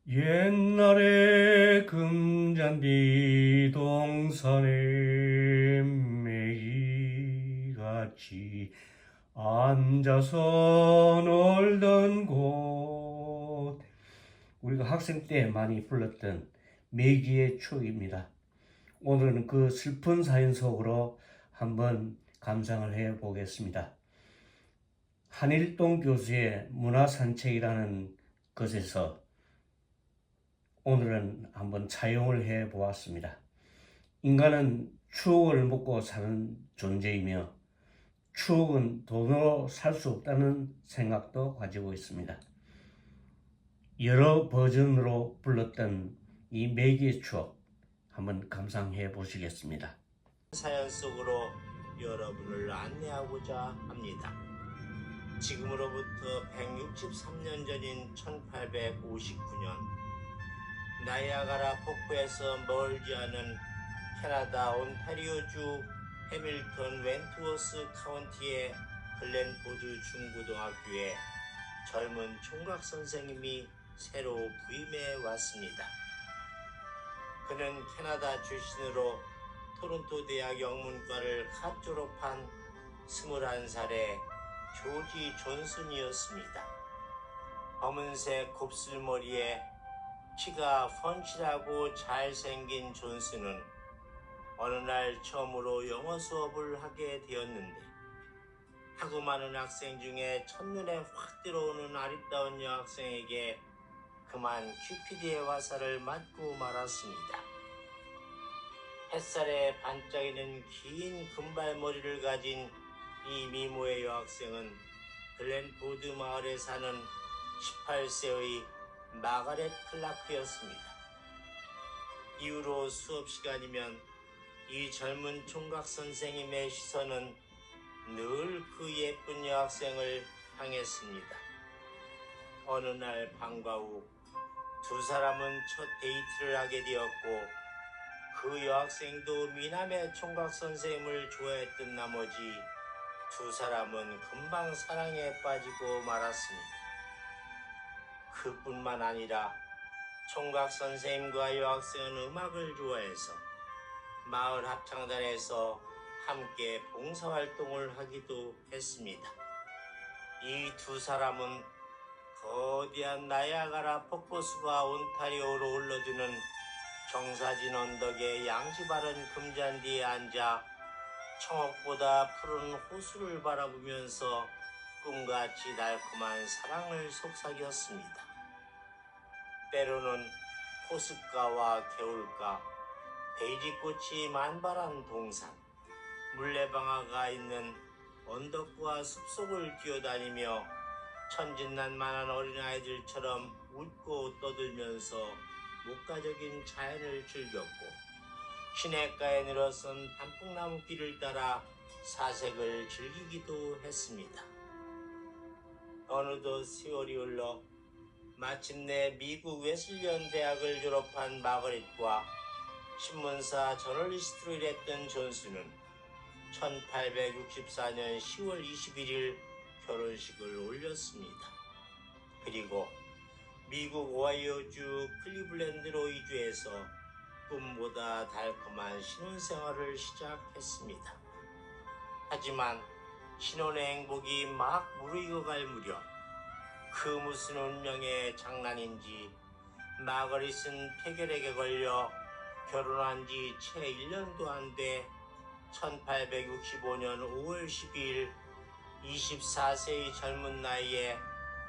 옛날에 금잔디 동산에 메기같이 앉아서 놀던 곳, 우리가 학생 때 많이 불렀던 메기의 추억입니다. 오늘은 그 슬픈 사연 속으로 한번 감상을 해 보겠습니다. 한일동 교수의 문화산책이라는 것에서 오늘은 한번 차용을 해 보았습니다. 인간은 추억을 먹고 사는 존재이며 추억은 돈으로 살 수 없다는 생각도 가지고 있습니다. 여러 버전으로 불렀던 이 매기의 추억 한번 감상해 보시겠습니다. 사연 속으로 여러분을 안내하고자 합니다. 지금으로부터 163년 전인 1859년 나이아가라 폭포에서 멀지 않은 캐나다 온타리오주 해밀턴 웬트워스 카운티의 글렌포드 중고등학교에 젊은 총각 선생님이 새로 부임해 왔습니다. 그는 캐나다 출신으로 토론토 대학 영문과를 갓 졸업한 21살의 조지 존슨이었습니다. 검은색 곱슬머리에 키가 펀치하고 잘생긴 존슨은 어느 날 처음으로 영어 수업을 하게 되었는데 하고 많은 학생 중에 첫눈에 확 들어오는 아리따운 여학생에게 그만 큐피드의 화살을 맞고 말았습니다. 햇살에 반짝이는 긴 금발머리를 가진 이 미모의 여학생은 글렌포드 마을에 사는 18세의 마가렛 클라크였습니다. 이후로 수업 시간이면 이 젊은 총각 선생님의 시선은 늘 그 예쁜 여학생을 향했습니다. 어느 날 방과 후 두 사람은 첫 데이트를 하게 되었고 그 여학생도 미남의 총각 선생님을 좋아했던 나머지 두 사람은 금방 사랑에 빠지고 말았습니다. 그뿐만 아니라 총각 선생님과 여학생은 음악을 좋아해서 마을 합창단에서 함께 봉사활동을 하기도 했습니다. 이 두 사람은 거대한 나이아가라 폭포수가 온타리오로 흘러드는 경사진 언덕의 양지 바른 금잔디에 앉아 청옥보다 푸른 호수를 바라보면서 꿈같이 달콤한 사랑을 속삭였습니다. 때로는 호숫가와 개울가, 베이지꽃이 만발한 동산, 물레방아가 있는 언덕과 숲속을 뛰어다니며 천진난만한 어린아이들처럼 웃고 떠들면서 목가적인 자연을 즐겼고 시냇가에 늘어선 단풍나무 길을 따라 사색을 즐기기도 했습니다. 어느덧 세월이 흘러 마침내 미국 웨슬리언 대학을 졸업한 마거릿과 신문사 저널리스트로 일했던 존슨은 1864년 10월 21일 결혼식을 올렸습니다. 그리고 미국 오하이오주 클리블랜드로 이주해서 꿈보다 달콤한 신혼생활을 시작했습니다. 하지만 신혼의 행복이 막 무르익어갈 무렵 그 무슨 운명의 장난인지 마거릿은 폐결핵에 걸려 결혼한 지 채 1년도 안 돼 1865년 5월 12일 24세의 젊은 나이에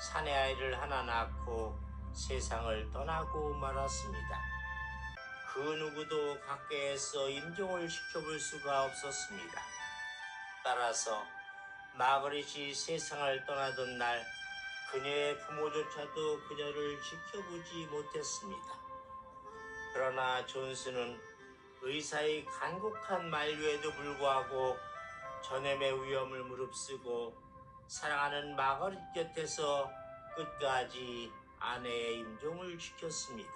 사내아이를 하나 낳고 세상을 떠나고 말았습니다. 그 누구도 가까이에서 임종을 지켜볼 수가 없었습니다. 따라서 마거릿이 세상을 떠나던 날 그녀의 부모조차도 그녀를 지켜보지 못했습니다. 그러나 존슨은 의사의 간곡한 만류에도 불구하고 전염의 위험을 무릅쓰고 사랑하는 마거릿 곁에서 끝까지 아내의 임종을 지켰습니다.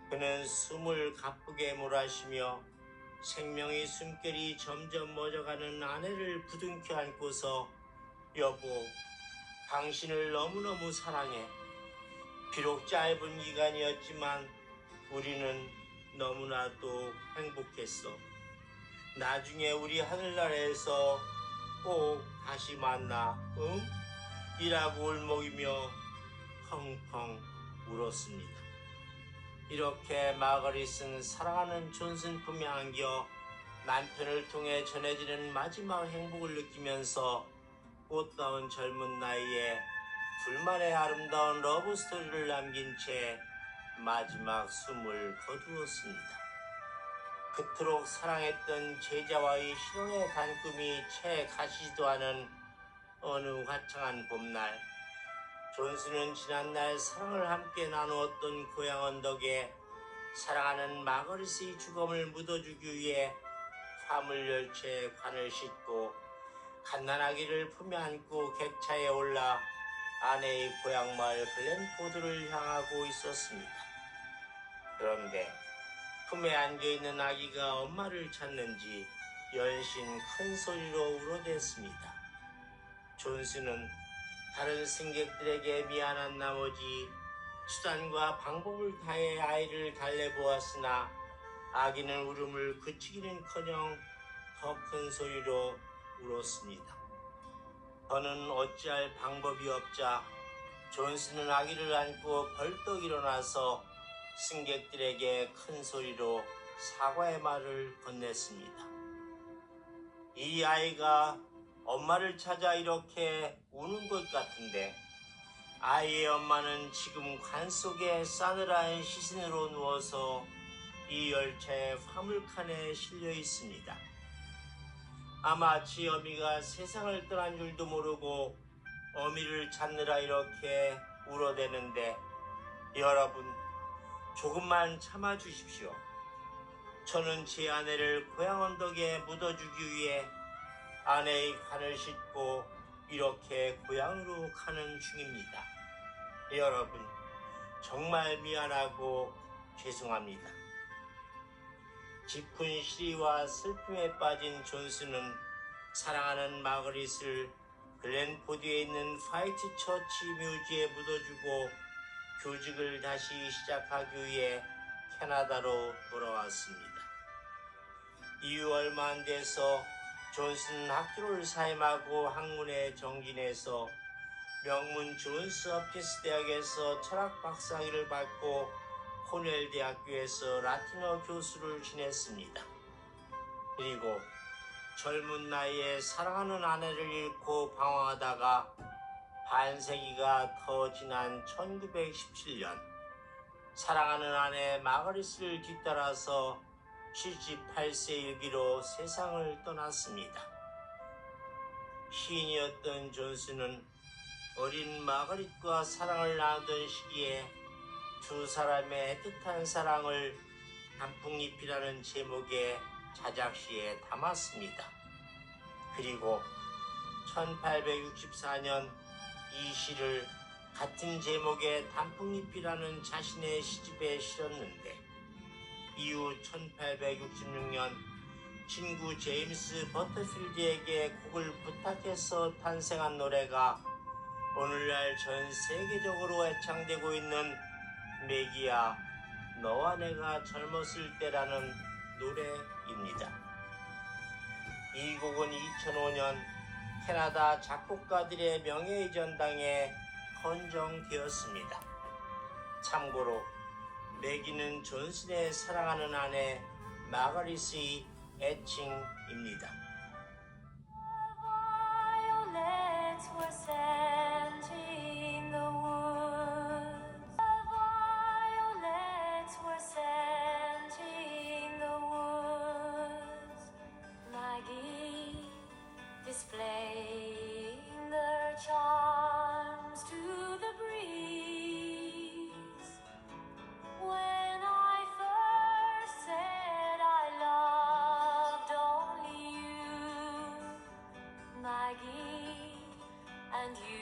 그는 숨을 가쁘게 몰아쉬며 생명의 숨결이 점점 멎어가는 아내를 부둥켜 안고서 여보, 당신을 너무너무 사랑해. 비록 짧은 기간이었지만 우리는 너무나도 행복했어. 나중에 우리 하늘나라에서 꼭 다시 만나, 응? 이라고 울먹이며 펑펑 울었습니다. 이렇게 마거릿은 사랑하는 존슨 품에 안겨 남편을 통해 전해지는 마지막 행복을 느끼면서 꽃다운 젊은 나이에 둘만의 아름다운 러브스토리를 남긴 채 마지막 숨을 거두었습니다. 그토록 사랑했던 제자와의 신혼의 단꿈이 채 가시지도 않은 어느 화창한 봄날, 존슨은 지난날 사랑을 함께 나누었던 고향 언덕에 사랑하는 마거릿의 죽음을 묻어주기 위해 화물열차에 관을 싣고 갓난아기를 품에 안고 객차에 올라 아내의 고향 마을 글렌포드를 향하고 있었습니다. 그런데 품에 안겨있는 아기가 엄마를 찾는지 연신 큰 소리로 울어댔습니다. 존슨은 다른 승객들에게 미안한 나머지 수단과 방법을 다해 아이를 달래보았으나 아기는 울음을 그치기는커녕 더 큰 소리로 울었습니다. 더는 어찌할 방법이 없자 존슨은 아기를 안고 벌떡 일어나서 승객들에게 큰 소리로 사과의 말을 건넸습니다. 이 아이가 엄마를 찾아 이렇게 우는 것 같은데 아이의 엄마는 지금 관 속에 싸늘한 시신으로 누워서 이 열차의 화물칸에 실려 있습니다. 아마 지 어미가 세상을 떠난 줄도 모르고 어미를 찾느라 이렇게 울어대는데 여러분 조금만 참아주십시오. 저는 제 아내를 고향 언덕에 묻어주기 위해 아내의 관을 싣고 이렇게 고향으로 가는 중입니다. 여러분 정말 미안하고 죄송합니다. 깊은 시리와 슬픔에 빠진 존슨은 사랑하는 마거릿을 글렌포드에 있는 화이트 처치 뮤지에 묻어주고 교직을 다시 시작하기 위해 캐나다로 돌아왔습니다. 이후 얼마 안 돼서 존슨은 학교를 사임하고 학문에 정진해서 명문 존스 홉킨스 대학에서 철학 박사학위를 받고 코넬 대학교에서 라틴어 교수를 지냈습니다. 그리고 젊은 나이에 사랑하는 아내를 잃고 방황하다가 반세기가 더 지난 1917년 사랑하는 아내 마거릿을 뒤따라서 78세 일기로 세상을 떠났습니다. 시인이었던 존슨은 어린 마거릿과 사랑을 나누던 시기에 두 사람의 애틋한 사랑을 단풍잎이라는 제목의 자작시에 담았습니다. 그리고 1864년 이 시를 같은 제목의 단풍잎이라는 자신의 시집에 실었는데 이후 1866년 친구 제임스 버터필드에게 곡을 부탁해서 탄생한 노래가 오늘날 전 세계적으로 애창되고 있는 매기야 너와 내가 젊었을 때라는 노래입니다. 이 곡은 2005년 캐나다 작곡가들의 명예의 전당에 헌정되었습니다. 참고로 매기는 존슨의 사랑하는 아내 마거릿의 애칭입니다. Violets were scenting the woods. Violets were scenting the woods. Maggie displaying their charms to the breeze. When I first said I loved only you, Maggie, and you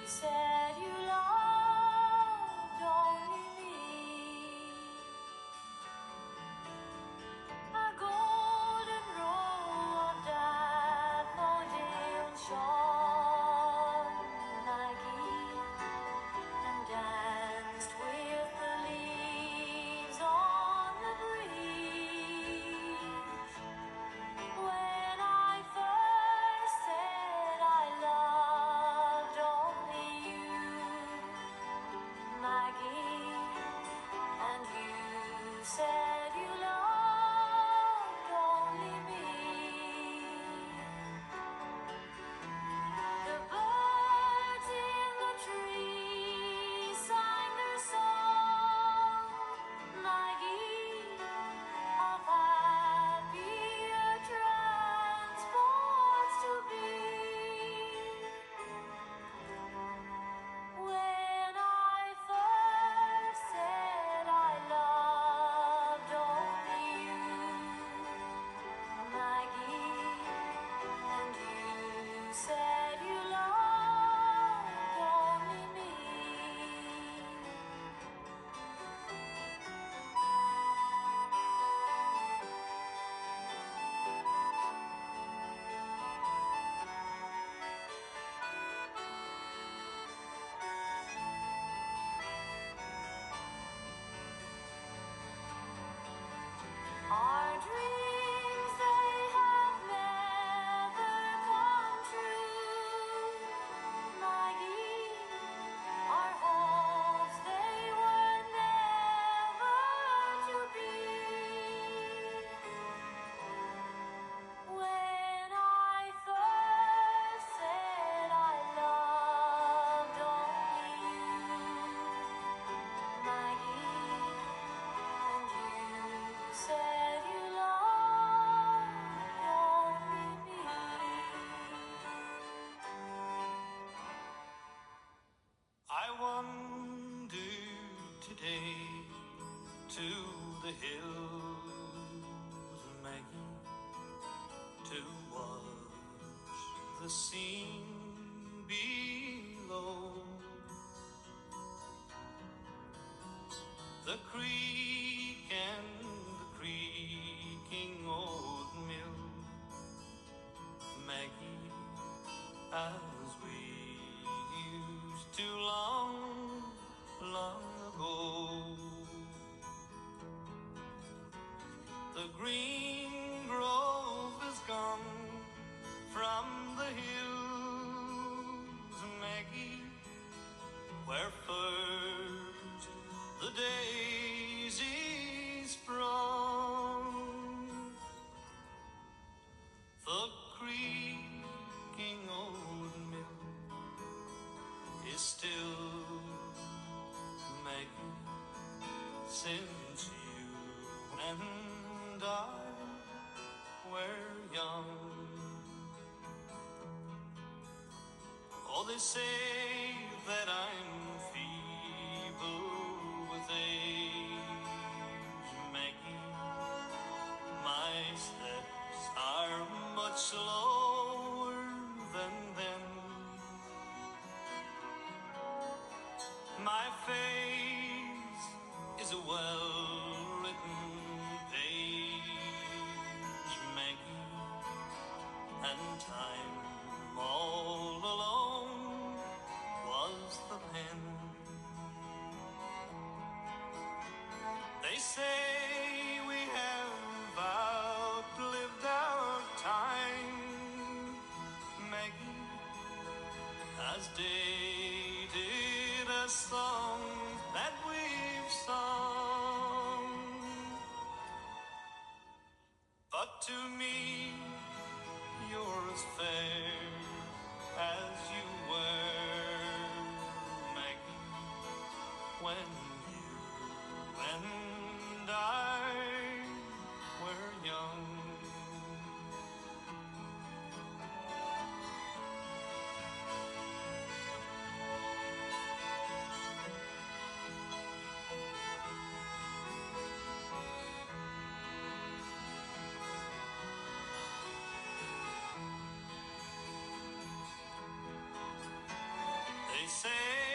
said you loved only me. A golden row of daffodils shone, Maggie, and danced with the leaves on the breeze. When I first said I loved only you, Maggie, and you said you loved only me. The birds in the trees sang their song, Maggie, of happier transports to be. When I first said I loved only you, Maggie, and you said you loved only me. Our dreams, they have never come true, Maggie. Our hopes, they were never to be. When I first said I loved only you, Maggie, and you said you loved only me. I wander today to the hills, Maggie, to watch the scene below. The creek and the creaking old mill, Maggie, as we used to long, long ago. The green grove is gone from the hills, Maggie, where first the daisies sprung. The creaking old mill is still, Maggie, since you and I were young. Oh, they say that I'm feeble with age, Maggie. My steps are much slower than then. My face is a well-written page, Maggie, and time all alone was the pen. They say we have outlived our time, Maggie, as dated as songs that we've sung. But to me, you're as fair as you were, Maggie, when you and I were young. say